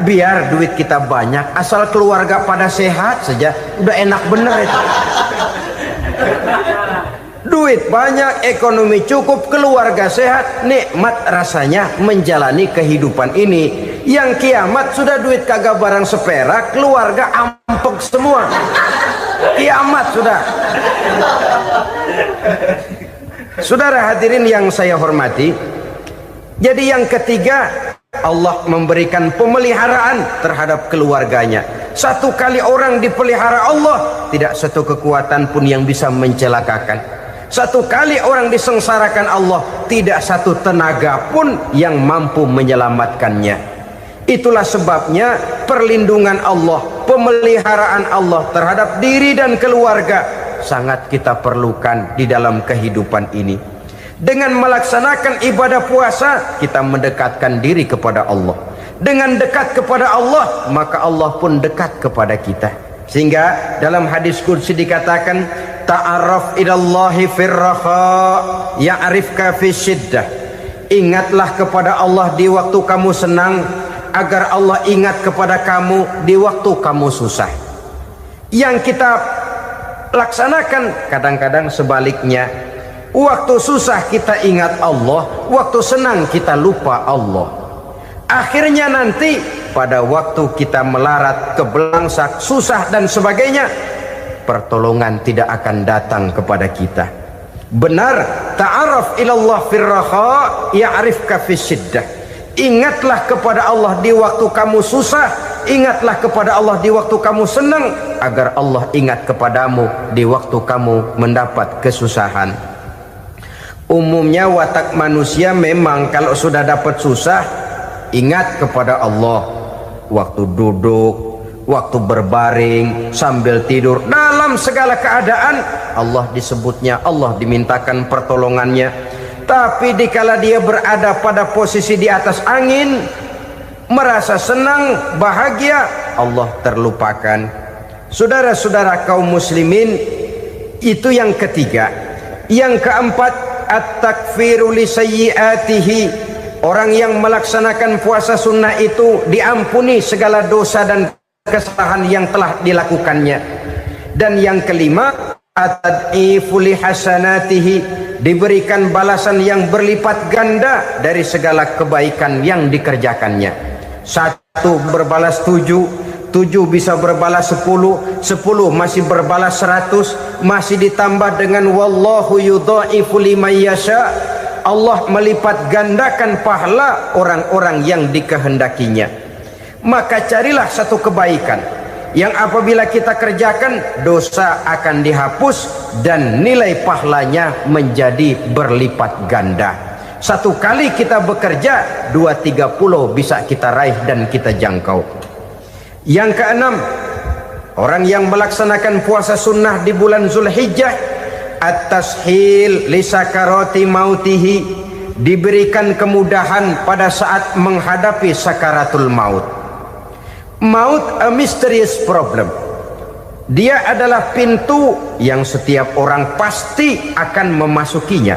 biar duit kita banyak, asal keluarga pada sehat saja, udah enak bener itu. Duit banyak, ekonomi cukup, keluarga sehat, nikmat rasanya menjalani kehidupan ini. Yang kiamat sudah duit kagak barang seperak, keluarga ampek semua. Kiamat sudah. Saudara hadirin yang saya hormati, jadi yang ketiga, Allah memberikan pemeliharaan terhadap keluarganya. Satu kali orang dipelihara Allah, tidak satu kekuatan pun yang bisa mencelakakan. Satu kali orang disengsarakan Allah, tidak satu tenaga pun yang mampu menyelamatkannya. Itulah sebabnya perlindungan Allah, pemeliharaan Allah terhadap diri dan keluarga sangat kita perlukan di dalam kehidupan ini. Dengan melaksanakan ibadah puasa, kita mendekatkan diri kepada Allah. Dengan dekat kepada Allah, maka Allah pun dekat kepada kita. Sehingga dalam hadis qudsi dikatakan, ta'arraf ilallahi firraha ya'rifka fi syiddah. Ingatlah kepada Allah di waktu kamu senang, agar Allah ingat kepada kamu di waktu kamu susah. Yang kita laksanakan kadang-kadang sebaliknya. Waktu susah kita ingat Allah, waktu senang kita lupa Allah. Akhirnya nanti pada waktu kita melarat, kebelangsak, susah dan sebagainya, pertolongan tidak akan datang kepada kita. Benar, ta'arraf ilallah firraha ya'rifka fisyiddah. Ingatlah kepada Allah di waktu kamu susah, ingatlah kepada Allah di waktu kamu senang, agar Allah ingat kepadamu di waktu kamu mendapat kesusahan. Umumnya watak manusia memang kalau sudah dapat susah, ingat kepada Allah. Waktu duduk, waktu berbaring, sambil tidur, dalam segala keadaan Allah disebutnya, Allah dimintakan pertolongannya. Tapi dikala dia berada pada posisi di atas angin, merasa senang, bahagia, Allah terlupakan. Saudara-saudara kaum muslimin, itu yang ketiga. Yang keempat, at-takfiru li sayyiatihi. Orang yang melaksanakan puasa sunnah itu diampuni segala dosa dan kesalahan yang telah dilakukannya. Dan yang kelima, at-tad'ifu li hasanatihi, diberikan balasan yang berlipat ganda dari segala kebaikan yang dikerjakannya. Satu berbalas 7, 7 bisa berbalas 10, 10 masih berbalas 100, masih ditambah dengan wallahu yudha'ifu liman yasha. Allah melipat gandakan pahala orang-orang yang dikehendakinya. Maka carilah satu kebaikan yang apabila kita kerjakan, dosa akan dihapus dan nilai pahalanya menjadi berlipat ganda. Satu kali kita bekerja, 2-3 pulau bisa kita raih dan kita jangkau. Yang keenam, orang yang melaksanakan puasa sunnah di bulan Zulhijjah, at-tashil li sakarati mautihi, diberikan kemudahan pada saat menghadapi sakaratul maut. Maut a mysterious problem. Dia adalah pintu yang setiap orang pasti akan memasukinya.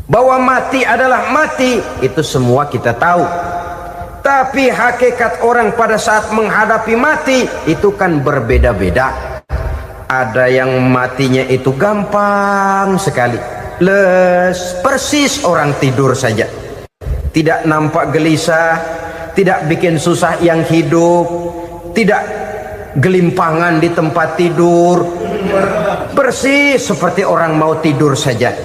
Bahwa mati adalah mati, itu semua kita tahu. Tapi hakikat orang pada saat menghadapi mati itu kan berbeda-beda. Ada yang matinya itu gampang sekali, persis orang tidur saja, tidak nampak gelisah, tidak bikin susah yang hidup, tidak gelimpangan di tempat tidur, persis seperti orang mau tidur saja.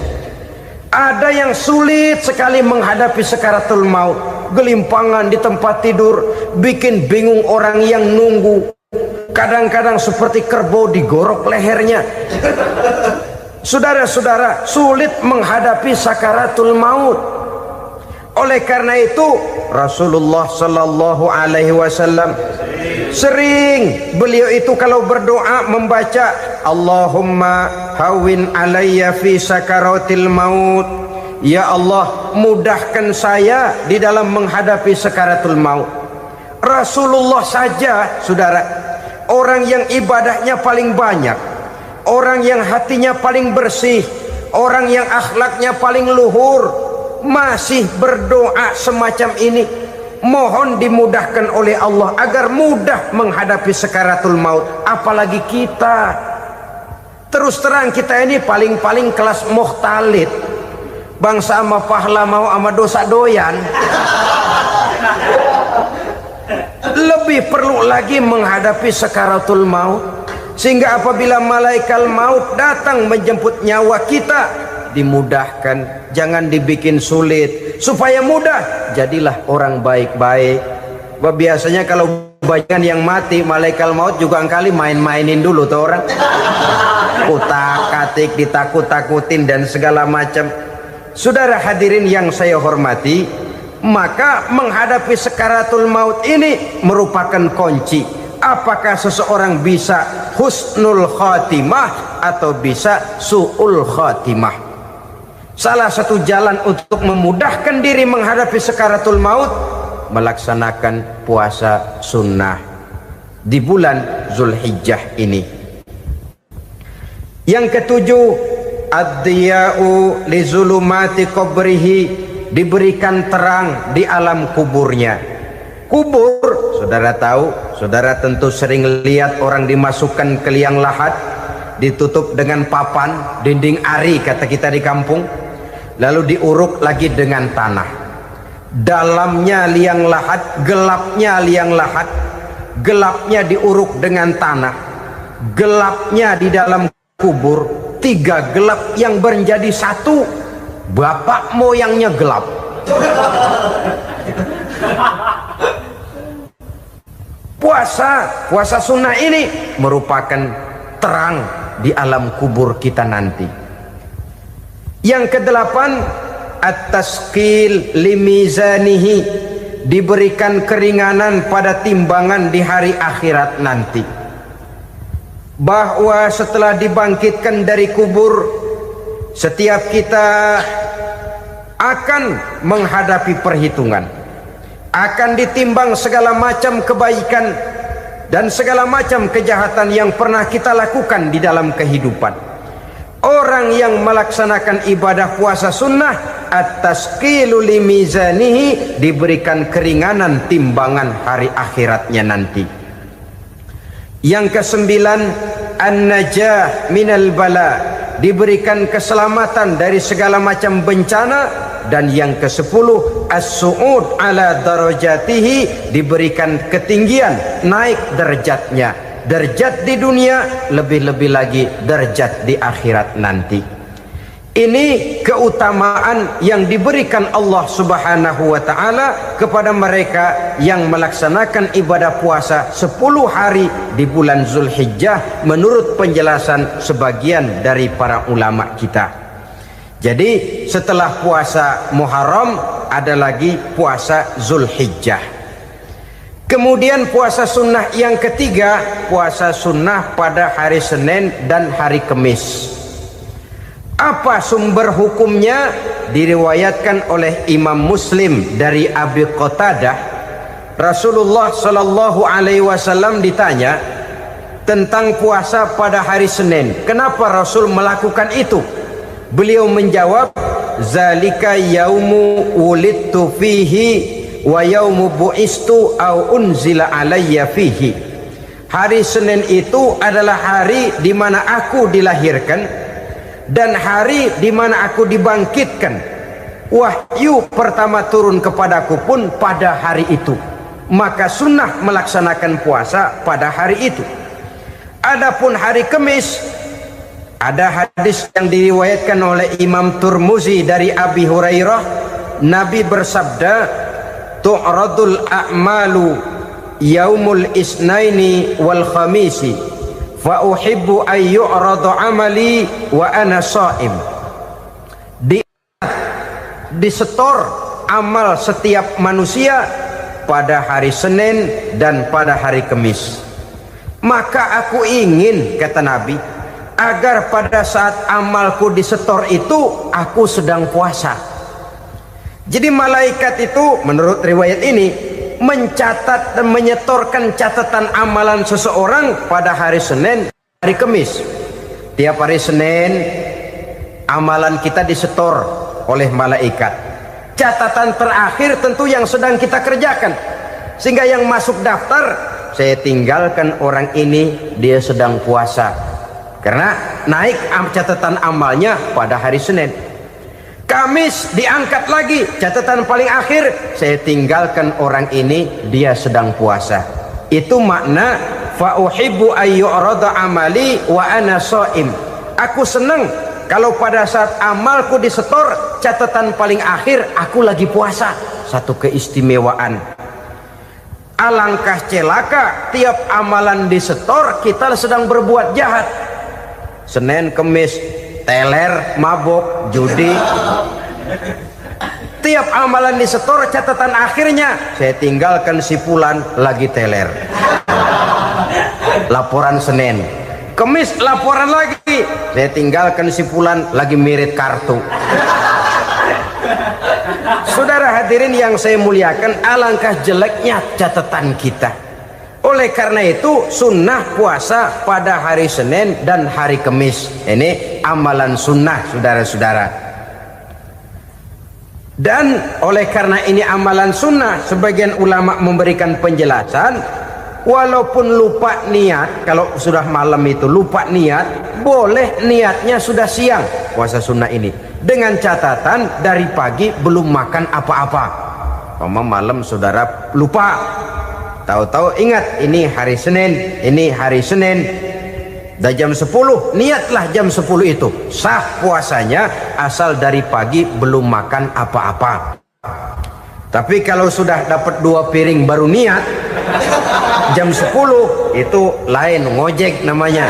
Ada yang sulit sekali menghadapi sakaratul maut, gelimpangan di tempat tidur, bikin bingung orang yang nunggu. Kadang-kadang seperti kerbau digorok lehernya. Saudara-saudara, sulit menghadapi sakaratul maut. Oleh karena itu Rasulullah sallallahu alaihi wasallam sering beliau itu kalau berdoa membaca Allahumma hawwin alayya fi sakaratil maut. Ya Allah, mudahkan saya di dalam menghadapi sakaratul maut. Rasulullah saja, saudara, orang yang ibadahnya paling banyak, orang yang hatinya paling bersih, orang yang akhlaknya paling luhur, masih berdoa semacam ini. mohon dimudahkan oleh Allah agar mudah menghadapi sakaratul maut. Apalagi kita, terus terang kita ini paling-paling kelas muhtalid, bangsa sama pahala mau sama dosa doyan. Lebih perlu lagi menghadapi sakaratul maut, sehingga apabila malaikat maut datang menjemput nyawa kita, dimudahkan, jangan dibikin sulit supaya mudah. Jadilah orang baik-baik. Biasanya kalau banyak yang mati, malaikat maut juga kali main-mainin dulu tuh orang, kutak-katik, ditakut-takutin dan segala macam. Saudara hadirin yang saya hormati, maka menghadapi sakaratul maut ini merupakan kunci. Apakah seseorang bisa husnul khatimah atau bisa su'ul khatimah? Salah satu jalan untuk memudahkan diri menghadapi sakaratul maut, melaksanakan puasa sunnah di bulan Zulhijjah ini. Yang ketujuh, ad-diya'u li zulumati qabrihi, diberikan terang di alam kuburnya. Kubur, saudara tahu, saudara tentu sering lihat orang dimasukkan ke liang lahat, ditutup dengan papan, dinding ari kata kita di kampung, lalu diuruk lagi dengan tanah. Dalamnya liang lahat, gelapnya liang lahat, gelapnya diuruk dengan tanah, gelapnya di dalam kubur, tiga gelap yang menjadi satu. Bapak moyangnya gelap. Puasa sunnah ini merupakan terang di alam kubur kita nanti. Yang kedelapan, at-tasqil limizanihi, diberikan keringanan pada timbangan di hari akhirat nanti. Bahwa setelah dibangkitkan dari kubur, setiap kita akan menghadapi perhitungan, akan ditimbang segala macam kebaikan dan segala macam kejahatan yang pernah kita lakukan di dalam kehidupan. Orang yang melaksanakan ibadah puasa sunnah, at-tasqilu limizanihi, diberikan keringanan timbangan hari akhiratnya nanti. Yang kesembilan, an-najah minal bala, diberikan keselamatan dari segala macam bencana. Dan yang ke-10, as-su'ud ala darajatihi, diberikan ketinggian, naik derajatnya, derajat di dunia, lebih-lebih lagi derajat di akhirat nanti. Ini keutamaan yang diberikan Allah Subhanahu wa ta'ala kepada mereka yang melaksanakan ibadah puasa 10 hari di bulan Zulhijjah menurut penjelasan sebagian dari para ulama kita. Jadi setelah puasa Muharram ada lagi puasa Zulhijjah. Kemudian puasa sunnah yang ketiga, puasa sunnah pada hari Senin dan hari Kamis. Apa sumber hukumnya? Diriwayatkan oleh Imam Muslim dari Abi Qatadah, Rasulullah Shallallahu Alaihi Wasallam ditanya tentang puasa pada hari Senin. Kenapa Rasul melakukan itu? Beliau menjawab, zalika yaumu wulidtu fihi wa yaumu bu'istu au unzila alayya fihi. Hari Senin itu adalah hari di mana aku dilahirkan dan hari di mana aku dibangkitkan. Wahyu pertama turun kepadaku pun pada hari itu. Maka sunnah melaksanakan puasa pada hari itu. Adapun hari Kamis, ada hadis yang diriwayatkan oleh Imam Turmuzi dari Abi Hurairah, Nabi bersabda, tu'radul a'malu yaumul isnaini wal khamisi fa uhibbu an yu'radu amali wa ana sha'im. Disetor amal setiap manusia pada hari Senin dan pada hari Kamis. Maka aku ingin, kata Nabi, agar pada saat amalku disetor itu aku sedang puasa. Jadi malaikat itu menurut riwayat ini mencatat dan menyetorkan catatan amalan seseorang pada hari Senin, hari Kamis. Tiap hari Senin amalan kita disetor oleh malaikat. Catatan terakhir tentu yang sedang kita kerjakan, sehingga yang masuk daftar, saya tinggalkan orang ini, dia sedang puasa, karena naik catatan amalnya pada hari Senin. Kamis diangkat lagi, catatan paling akhir, saya tinggalkan orang ini, dia sedang puasa. Itu makna fa uhibbu ayyurada amali wa ana shaim. Aku senang kalau pada saat amalku disetor, catatan paling akhir aku lagi puasa. Satu keistimewaan. Alangkah celaka tiap amalan disetor kita sedang berbuat jahat. Senin, Kemis, teler, mabok, judi. Tiap amalan disetor, catatan akhirnya saya tinggalkan si fulan lagi teler. Laporan Senin. Kemis laporan lagi, saya tinggalkan si fulan lagi mirit kartu. Saudara hadirin yang saya muliakan, alangkah jeleknya catatan kita. Oleh karena itu sunnah puasa pada hari Senin dan hari Kemis. Ini amalan sunnah, saudara-saudara. Dan oleh karena ini amalan sunnah, sebagian ulama memberikan penjelasan, walaupun lupa niat, kalau sudah malam itu lupa niat, boleh niatnya sudah siang puasa sunnah ini, dengan catatan dari pagi belum makan apa-apa. Malam saudara lupa, tahu-tahu ingat ini hari Senin, ini hari Senin, dah jam 10, niatlah jam 10 itu sah puasanya, asal dari pagi belum makan apa-apa. Tapi kalau sudah dapat 2 piring baru niat jam 10, itu lain, ngojek namanya.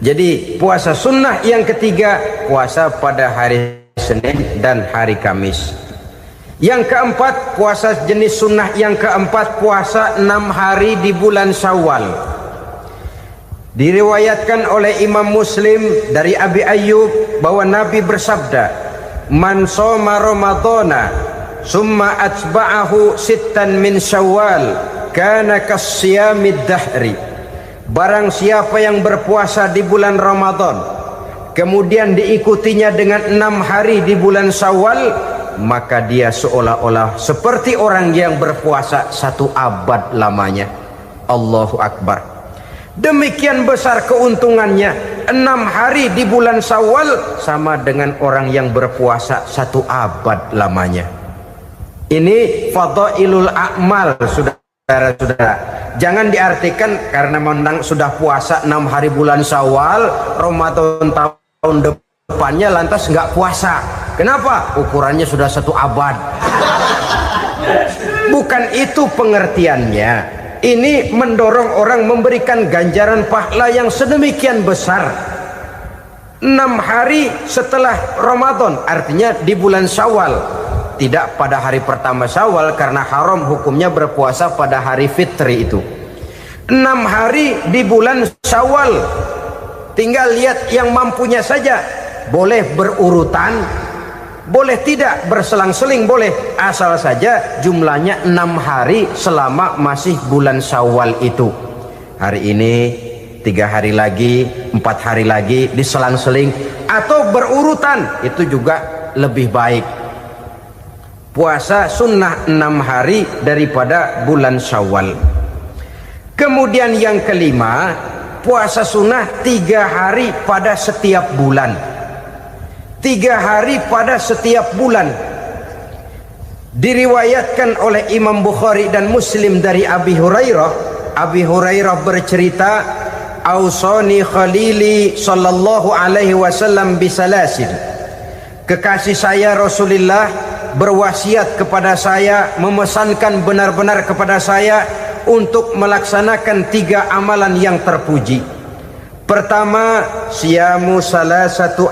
Jadi puasa sunnah yang ketiga, puasa pada hari Senin dan hari Kamis. Yang keempat, puasa jenis sunnah yang keempat, puasa 6 hari di bulan Syawal. Diriwayatkan oleh Imam Muslim dari Abi Ayyub bahwa Nabi bersabda, "Man shoma Ramadhana summa atba'ahu sittan min Syawal kana kasyamid dahri." Barang siapa yang berpuasa di bulan Ramadan kemudian diikutinya dengan 6 hari di bulan Syawal, maka dia seolah-olah seperti orang yang berpuasa 1 abad lamanya. Allahu Akbar. Demikian besar keuntungannya. 6 hari di bulan Syawal sama dengan orang yang berpuasa 1 abad lamanya. Ini fadailul a'mal, saudara-saudara. Jangan diartikan karena menang sudah puasa 6 hari bulan Syawal, Ramadan tahun depannya lantas nggak puasa. Kenapa? Ukurannya sudah 1 abad. Bukan itu pengertiannya. Ini mendorong orang memberikan ganjaran pahala yang sedemikian besar. 6 hari setelah Ramadan, artinya di bulan Syawal. Tidak pada hari pertama Syawal, karena haram hukumnya berpuasa pada hari fitri itu. 6 hari di bulan Syawal. Tinggal lihat yang mampunya saja. Boleh berurutan, boleh tidak berselang-seling, boleh, asal saja jumlahnya 6 hari selama masih bulan Syawal itu. Hari ini 3 hari lagi, 4 hari lagi, diselang-seling atau berurutan, itu juga lebih baik. Puasa sunnah 6 hari daripada bulan Syawal. Kemudian yang kelima, puasa sunnah 3 hari pada setiap bulan. 3 hari pada setiap bulan. Diriwayatkan oleh Imam Bukhari dan Muslim dari Abi Hurairah. Abi Hurairah bercerita, "Ausani khalili sallallahu alaihi wasallam bisalasin." Kekasih saya Rasulullah berwasiat kepada saya, memesankan benar-benar kepada saya untuk melaksanakan 3 amalan yang terpuji. Pertama, siyamu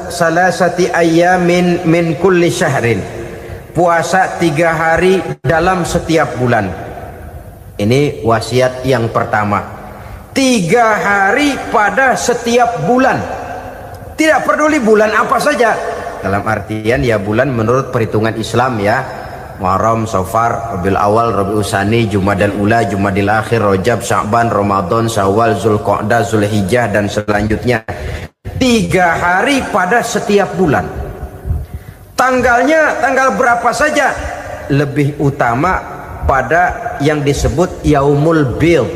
salasati ayyamin min kulli syahrin. Puasa 3 hari dalam setiap bulan. Ini wasiat yang pertama. 3 hari pada setiap bulan. Tidak peduli bulan apa saja. Dalam artian ya bulan menurut perhitungan Islam ya. Muharram, Safar, Rabiul Awal, Rabiul Tsani, Jumadal Ula, Jumadil Akhir, Rajab, Sya'ban, Ramadan, Syawal, Zulqa'dah, Zulhijjah dan selanjutnya. 3 3 hari pada setiap bulan. Tanggalnya tanggal berapa saja, lebih utama pada yang disebut Yaumul Bid,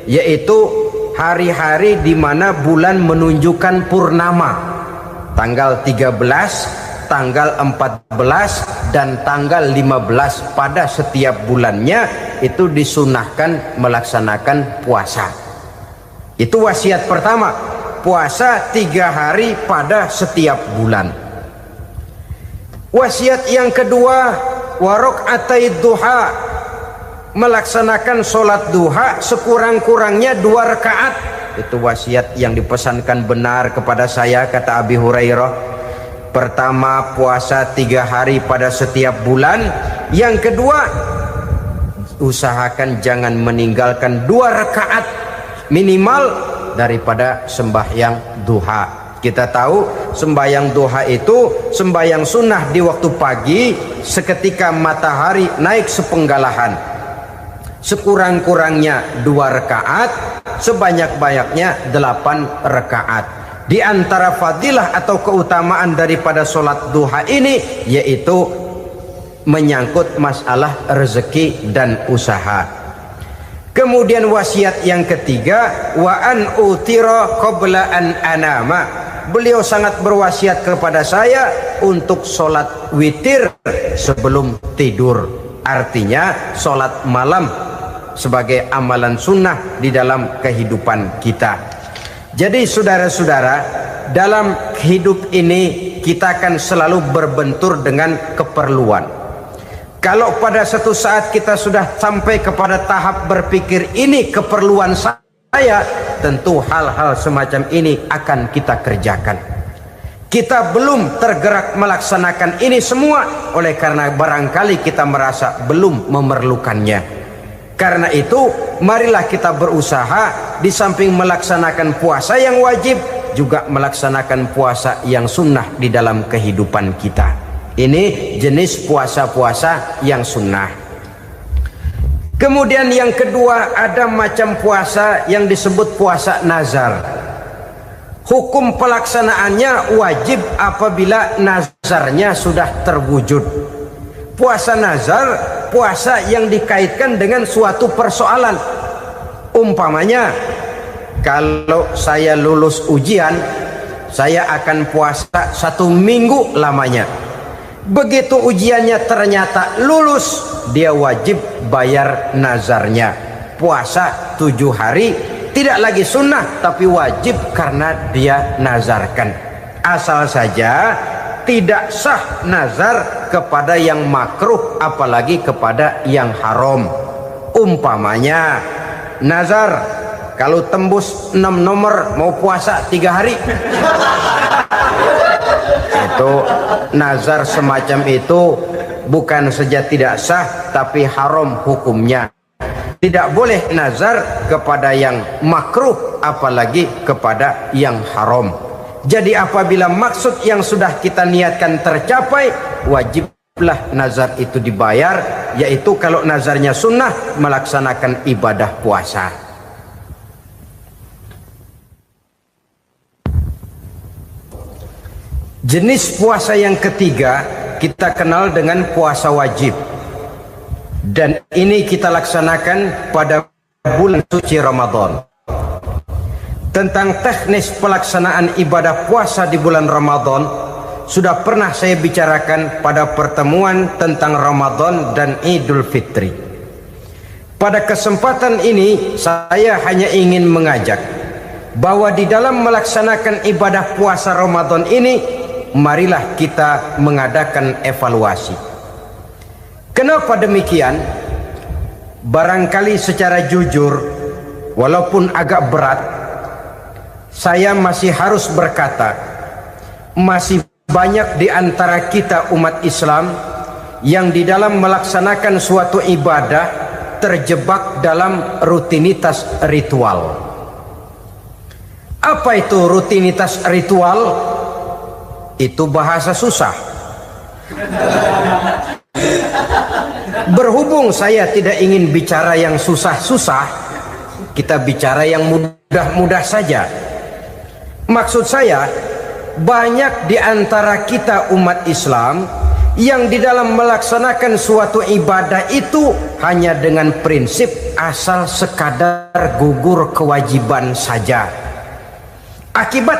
yaitu hari-hari di mana bulan menunjukkan purnama. Tanggal 13, tanggal 14 dan tanggal 15 pada setiap bulannya itu disunahkan melaksanakan puasa. Itu wasiat pertama, puasa 3 hari pada setiap bulan. Wasiat yang kedua, warok'atai duha, melaksanakan sholat duha sekurang-kurangnya 2 rakaat. Itu wasiat yang dipesankan benar kepada saya, kata Abi Hurairah. Pertama, puasa 3 hari pada setiap bulan. Yang kedua, usahakan jangan meninggalkan 2 rakaat minimal daripada sembahyang duha. Kita tahu sembahyang duha itu sembahyang sunnah di waktu pagi seketika matahari naik sepenggalahan. Sekurang-kurangnya 2 rakaat, sebanyak-banyaknya 8 rakaat. Di antara fadilah atau keutamaan daripada sholat duha ini yaitu menyangkut masalah rezeki dan usaha. Kemudian wasiat yang ketiga, wa an utira qabla an anama. Beliau sangat berwasiat kepada saya untuk sholat witir sebelum tidur. Artinya sholat malam sebagai amalan sunnah di dalam kehidupan kita. Jadi saudara-saudara, dalam hidup ini kita akan selalu berbentur dengan keperluan. Kalau pada satu saat kita sudah sampai kepada tahap berpikir ini keperluan saya, tentu hal-hal semacam ini akan kita kerjakan. Kita belum tergerak melaksanakan ini semua oleh karena barangkali kita merasa belum memerlukannya. Karena itu marilah kita berusaha di samping melaksanakan puasa yang wajib juga melaksanakan puasa yang sunnah di dalam kehidupan kita. Ini jenis puasa-puasa yang sunnah. Kemudian yang kedua, ada macam puasa yang disebut puasa nazar. Hukum pelaksanaannya wajib apabila nazarnya sudah terwujud. Puasa nazar, puasa yang dikaitkan dengan suatu persoalan. Umpamanya, kalau saya lulus ujian, saya akan puasa 1 minggu lamanya. Begitu ujiannya ternyata lulus, dia wajib bayar nazarnya. Puasa 7 hari, tidak lagi sunnah tapi wajib karena dia nazarkan. Asal saja tidak sah nazar kepada yang makruh apalagi kepada yang haram. Umpamanya nazar kalau tembus 6 nomor mau puasa 3 hari. Itu nazar semacam itu bukan saja tidak sah tapi haram hukumnya. Tidak boleh nazar kepada yang makruh apalagi kepada yang haram. Jadi apabila maksud yang sudah kita niatkan tercapai, wajiblah nazar itu dibayar, yaitu kalau nazarnya sunnah melaksanakan ibadah puasa. Jenis puasa yang ketiga kita kenal dengan puasa wajib. Dan ini kita laksanakan pada bulan suci Ramadan. Tentang teknis pelaksanaan ibadah puasa di bulan Ramadan sudah pernah saya bicarakan pada pertemuan tentang Ramadan dan Idul Fitri. Pada kesempatan ini saya hanya ingin mengajak bahwa di dalam melaksanakan ibadah puasa Ramadan ini, marilah kita mengadakan evaluasi. Kenapa demikian? Barangkali secara jujur, walaupun agak berat, saya masih harus berkata, masih banyak di antara kita umat Islam yang di dalam melaksanakan suatu ibadah terjebak dalam rutinitas ritual. Apa itu rutinitas ritual? Itu bahasa susah. Berhubung saya tidak ingin bicara yang susah-susah, kita bicara yang mudah-mudah saja. Maksud saya, banyak di antara kita umat Islam yang di dalam melaksanakan suatu ibadah itu hanya dengan prinsip asal sekadar gugur kewajiban saja. Akibat